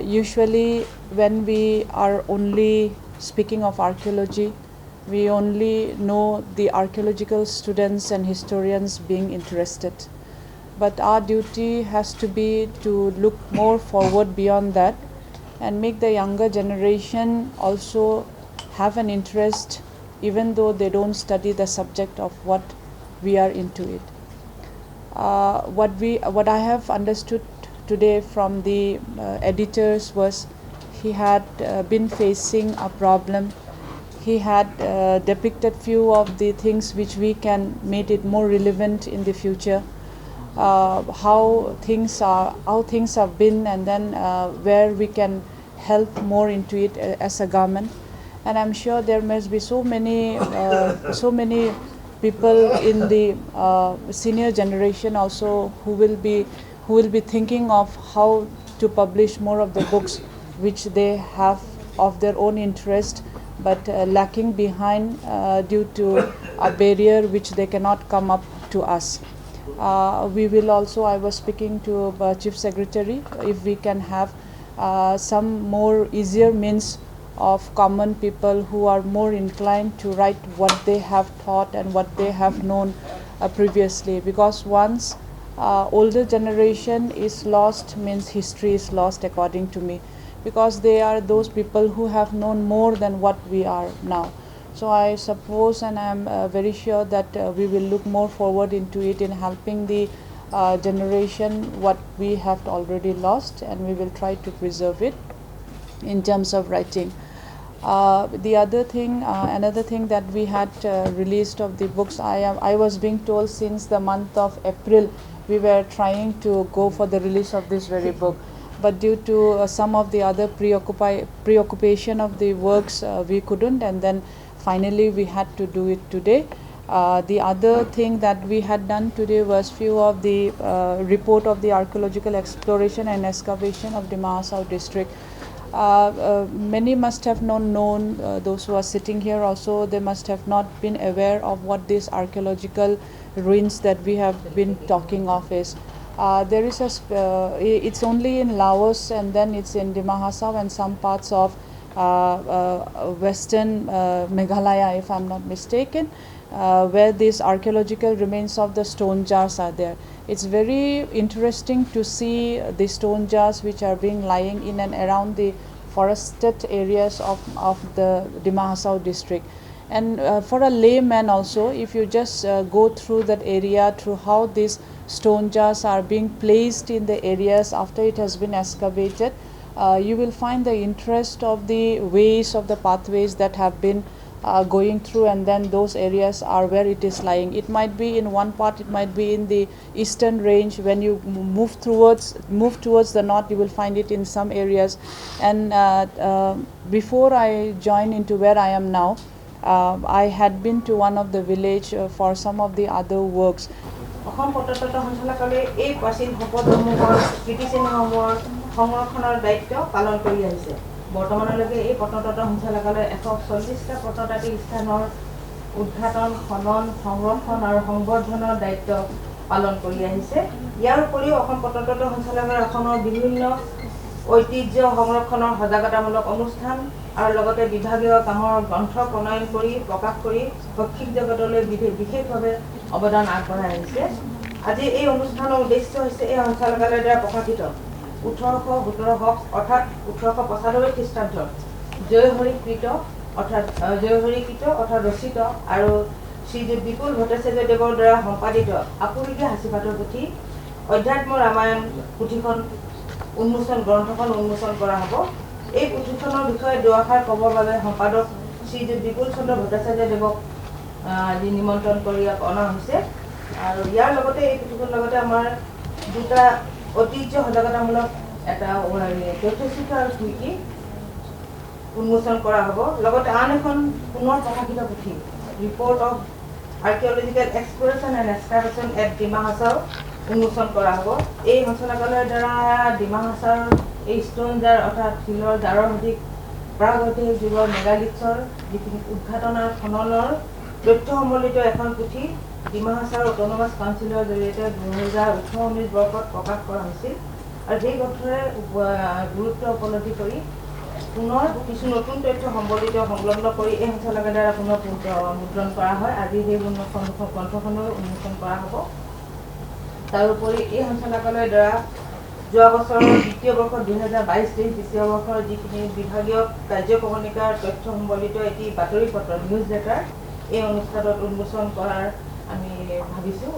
Usually when we are only speaking of archaeology, we only know the archaeological students and historians being interested. But our duty has to be to look more forward beyond that and make the younger generation also have an interest, even though they don't study the subject of what we are into it. What I have understood today from the editors was he had been facing a problem. He had depicted few of the things which we can make it more relevant in the future. How things have been, and then where we can help more into it as a government. And I'm sure there must be so many people in the senior generation also who will be thinking of how to publish more of the books which they have of their own interest, but lacking behind due to a barrier which they cannot come up to us. We will also, I was speaking to Chief Secretary, if we can have some more easier means of common people who are more inclined to write what they have thought and what they have known previously, because once older generation is lost means history is lost, according to me, because they are those people who have known more than what we are now. So I suppose, and I am very sure that we will look more forward into it in helping the generation what we have already lost, and we will try to preserve it in terms of writing. The other thing, another thing that we had released of the books, I was being told since the month of April we were trying to go for the release of this very book, but due to some of the other preoccupation of the works, we couldn't, and then finally we had to do it today. The other thing that we had done today was few of the report of the archaeological exploration and excavation of the Mahasau district. Many must have not known, those who are sitting here also, they must have not been aware of what these archaeological ruins that we have been talking of is. There is it's only in Laos, and then it's in the Mahasau and some parts of western Meghalaya, if I'm not mistaken, where these archaeological remains of the stone jars are there. It's very interesting to see the stone jars which are being lying in and around the forested areas of the Mahasau district. And for a layman also, if you just go through that area, through how these stone jars are being placed in the areas after it has been excavated, you will find the interest of the ways of the pathways that have been going through, and then those areas are where it is lying. It might be in one part, it might be in the eastern range. When you move towards the north, you will find it in some areas. And before I joined into where I am now, I had been to one of the village for some of the other works. অসম পৰ্যটন সঞ্চালকালয়ে এই প্ৰাচীন সম্পদসমূহৰ কীৰ্তিচিহ্নসমূহৰ সংৰক্ষণৰ দায়িত্ব পালন কৰি আহিছে। বৰ্তমানলৈকে এই পৰ্যটন সঞ্চালকালয়ে 140টা প্ৰত্নতাত্ত্বিক স্থানৰ উদ্ঘাটন, খনন, সংৰক্ষণ আৰু সংবৰ্ধনৰ দায়িত্ব পালন কৰি আহিছে। ইয়াৰ উপৰিও অসম পৰ্যটন সঞ্চালকালয়ে অসমৰ বিভিন্ন ঐতিহ্য সংৰক্ষণৰ সজাগতামূলক অনুষ্ঠান আৰু লগতে বিভাগীয় কামৰ গ্ৰন্থ প্ৰণয়ন কৰি প্ৰকাশ কৰি শৈক্ষিক জগতলৈ বিশেষভাৱে অৱদান আগবঢ়াই আহিছে। আজি এই অনুষ্ঠানৰ উদ্দেশ্য হৈছে এই সঞ্চালকালয়ৰ দ্বাৰা প্ৰকাশিত 1817 অৰ্থাৎ 1895 খ্ৰীষ্টাব্দৰ জয়হৰিকৃত অৰ্থাৎ ৰচিত আৰু শ্ৰীযুত বিপুল ভট্টাচাৰ্যদেৱৰ দ্বাৰা সম্পাদিত আপুৰুগীয়া সাঁচিপাতৰ পুথি অধ্যাত্ম ৰামায়ণ পুথিখন গ্ৰন্থখন উন্মোচন কৰা হ'ব। এই পুথিখনৰ বিষয়ে দুআষাৰ ক'বৰ বাবে সম্পাদক শ্ৰীযুত বিপুল চন্দ্ৰ ভট্টাচাৰ্যদেৱক নিমন্ত্ৰণ কৰি অনা হৈছে। আৰু ইয়াৰ লগতে এই পুথিখনৰ লগতে আমাৰ দুটা ঐতিহ্য সজাগতামূলক এটা তথ্যচিত্ৰ আৰু স্মৃতি উন্মোচন কৰা হ'ব। লগতে আন এখন পুনৰ প্ৰকাশিত পুথি ৰিপৰ্ট অফ আৰ্কিঅলজিকেল এক্সপ্লৰেশ্যন এণ্ড এক্সকাভেশ্যন এট ডিমা হাছাও উন্মোচন কৰা হ'ব। এই সঞ্চালকালয়ৰ দ্বাৰা ডিমা হাছাওৰ এই ষ্ট'ন জাৰ অৰ্থাৎ শিলৰ জাৰৰ সঠিক প্ৰাগৈতিহাসিক যুগৰ মেগালিথছৰ যিখিনি উদ্ঘাটন আৰু খননৰ তথ্য সম্বলিত এখন পুথি ডিমা হাছাওৰ অট'নমাছ কাউন্সিলৰ জৰিয়তে 2018-19 বৰ্ষত প্ৰকাশ কৰা হৈছিল। আৰু সেই গ্ৰন্থৰে গুৰুত্ব উপলব্ধি কৰি পুনৰ কিছু নতুন তথ্য সম্বলিত সংলগ্ন কৰি এই সঞ্চালকালয়ৰ দ্বাৰা পুনৰ মুদ্ৰণ কৰা হয়। আজি সেই গ্ৰন্থখনো উন্মোচন কৰা হ'ব। তাৰোপৰি এই সঞ্চালকালয়ৰ দ্বাৰা যোৱা বছৰৰ দ্বিতীয় বৰ্ষৰ 2022-23 দ্বিতীয় বৰ্ষৰ যিখিনি বিভাগীয় কাৰ্যক্ৰমণিকাৰ তথ্য সম্বলিত এটি বাতৰি পত্ৰ নিউজ লেটাৰ এই অনুষ্ঠানত উন্মোচন কৰাৰ আমি ভাবিছোঁ।